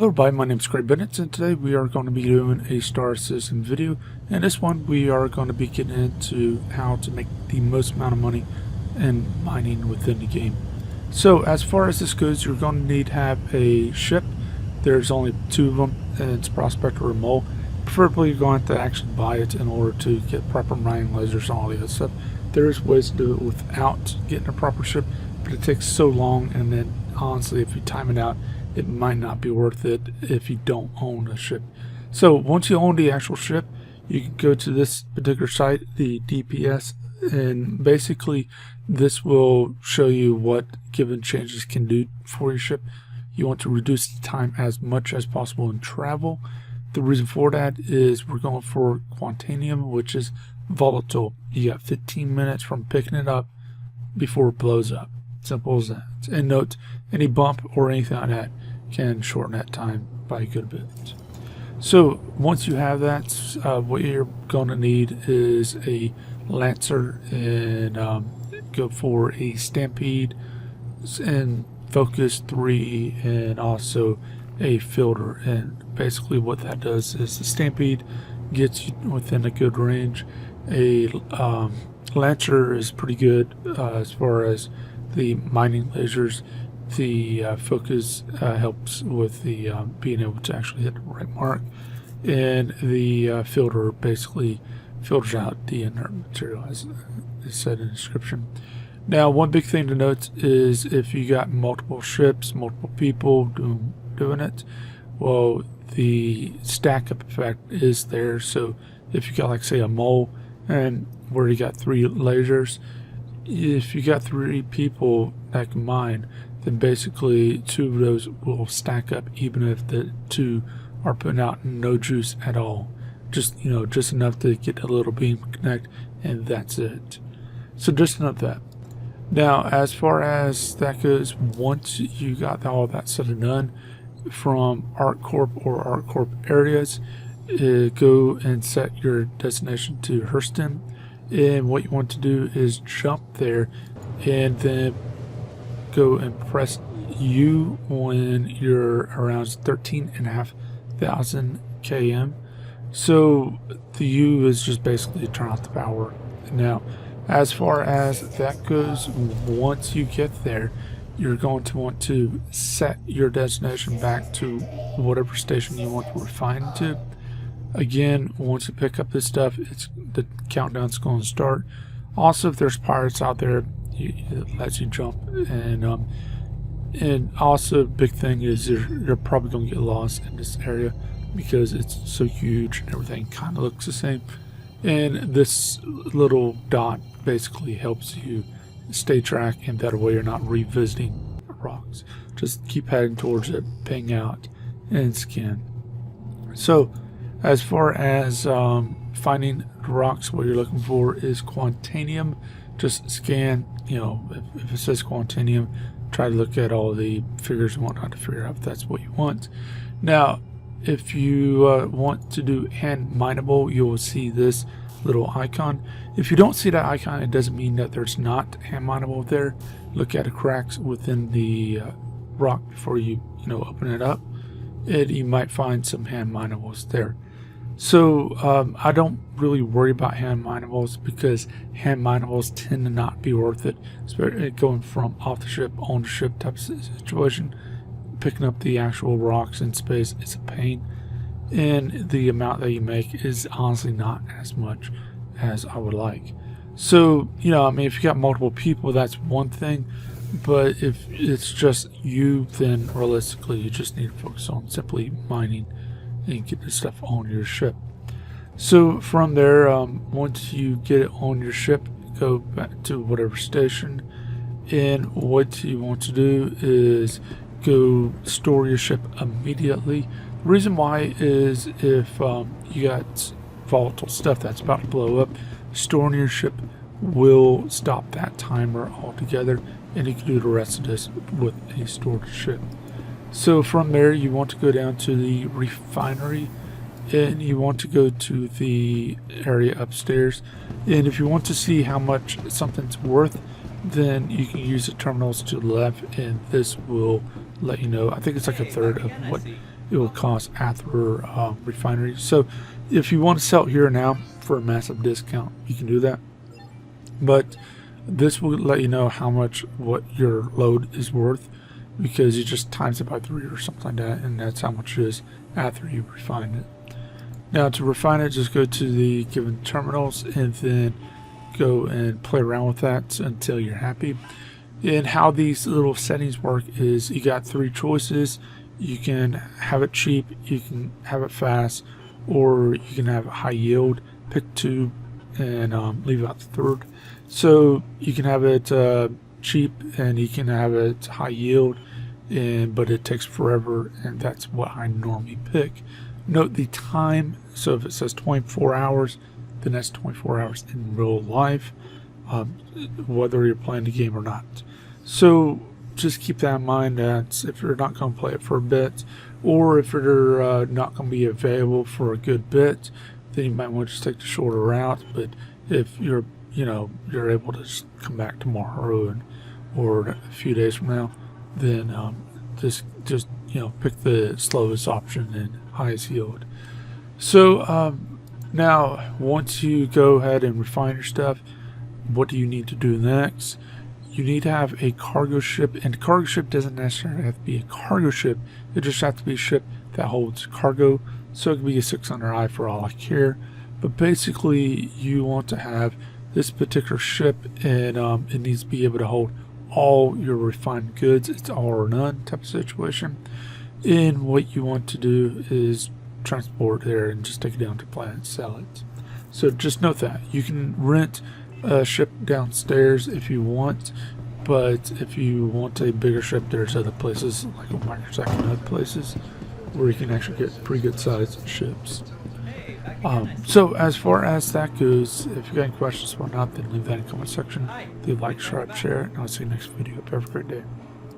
Hello everybody, my name is Craig Bennett, and today we are going to be doing a Star Citizen video. In this one we are going to be getting into how to make the most amount of money in mining within the game. So as far as this goes, you're going to need to have a ship. There's only two of them, and it's Prospector or Mole. Preferably you're going to actually buy it in order to get proper mining lasers and all the other stuff. There is ways to do it without getting a proper ship, but it takes so long, and then honestly if you time it out, it might not be worth it if you don't own a ship. So once you own the actual ship, you can go to this particular site, the DPS, and basically this will show you what given changes can do for your ship. You want to reduce the time as much as possible in travel. The reason for that is we're going for Quantanium, which is volatile. You got 15 minutes from picking it up before it blows up. Simple as that. And note, any bump or anything like that can shorten that time by a good bit. So once you have that, what you're going to need is a Lancer, and go for a Stampede and Focus 3, and also a Filter. And basically what that does is the Stampede gets you within a good range. A Lancer is pretty good as far as the mining lasers. The Focus helps with the being able to actually hit the right mark, and the Filter basically filters out the inert material, as it said in the description. Now, one big thing to note is if you got multiple ships, multiple people doing it, well, the stack up effect is there. So if you got, like, say, a Mole, and where you got 3 lasers, if you got 3 people that can mine, then basically 2 of those will stack up, even if the 2 are putting out no juice at all. Just enough to get a little beam connect, and that's it. So just enough that. Now, as far as that goes, once you got all that said and done, from ArcCorp or ArcCorp areas, go and set your destination to Hurston. And what you want to do is jump there, and then go and press U when you're around 13,500 km. So the U is just basically turn off the power. Now, as far as that goes, once you get there, you're going to want to set your destination back to whatever station you want to refine to. Again, once you pick up this stuff, the countdown's going to start. Also, if there's pirates out there, it lets you jump, and also big thing is you're probably going to get lost in this area because it's so huge and everything kind of looks the same. And this little dot basically helps you stay track, and that way you're not revisiting rocks. Just keep heading towards it, ping out, and scan. So as far as finding rocks, what you're looking for is Quantanium. Just scan, if it says Quantanium, try to look at all the figures and whatnot to figure out if that's what you want. Now, if you want to do hand mineable, you will see this little icon. If you don't see that icon, it doesn't mean that there's not hand mineable there. Look at the cracks within the rock before you open it up, and you might find some hand minables there. So I don't really worry about hand minables, because hand minables tend to not be worth it, especially going from off the ship, on the ship type of situation. Picking up the actual rocks in space is a pain, and the amount that you make is honestly not as much as I would like. So if you got multiple people, that's one thing, but if it's just you, then realistically you just need to focus on simply mining and get this stuff on your ship. So from there, once you get it on your ship, go back to whatever station, and what you want to do is go store your ship immediately. The reason why is if you got volatile stuff that's about to blow up, storing your ship will stop that timer altogether, and you can do the rest of this with a stored ship. So from there, you want to go down to the refinery, and you want to go to the area upstairs. And if you want to see how much something's worth, then you can use the terminals to the left, and this will let you know. I think it's like a third of what it will cost after refinery. So if you want to sell it here and now for a massive discount, you can do that. But this will let you know how much what your load is worth, because you just times it by 3 or something like that, and that's how much it is after you refine it. Now to refine it, just go to the given terminals and then go and play around with that until you're happy. And how these little settings work is you got 3 choices. You can have it cheap, you can have it fast, or you can have it high yield. Pick 2 and leave out the 3rd. So you can have it cheap and you can have it high yield, but it takes forever, and that's what I normally pick. Note the time. So if it says 24 hours, then that's 24 hours in real life, whether you're playing the game or not. So just keep that in mind, that if you're not going to play it for a bit, or if you're not going to be available for a good bit, then you might want to just take the shorter route. But if you're you're able to just come back tomorrow or a few days from now, then just pick the slowest option and highest yield. So now once you go ahead and refine your stuff, what do you need to do next? You need to have a cargo ship, and cargo ship doesn't necessarily have to be a cargo ship. It just has to be a ship that holds cargo. So it could be a 600i for all I care. But basically, you want to have this particular ship, and it needs to be able to hold all your refined goods. It's all or none type of situation. And what you want to do is transport there and just take it down to plant and sell it. So just note that you can rent a ship downstairs if you want, but if you want a bigger ship, there's other places like Microsecond and other places where you can actually get pretty good sized ships. So as far as that goes, if you got any questions or not, then leave that in the comment section. Leave a like, subscribe, share, and I'll see you next video. Have a great day.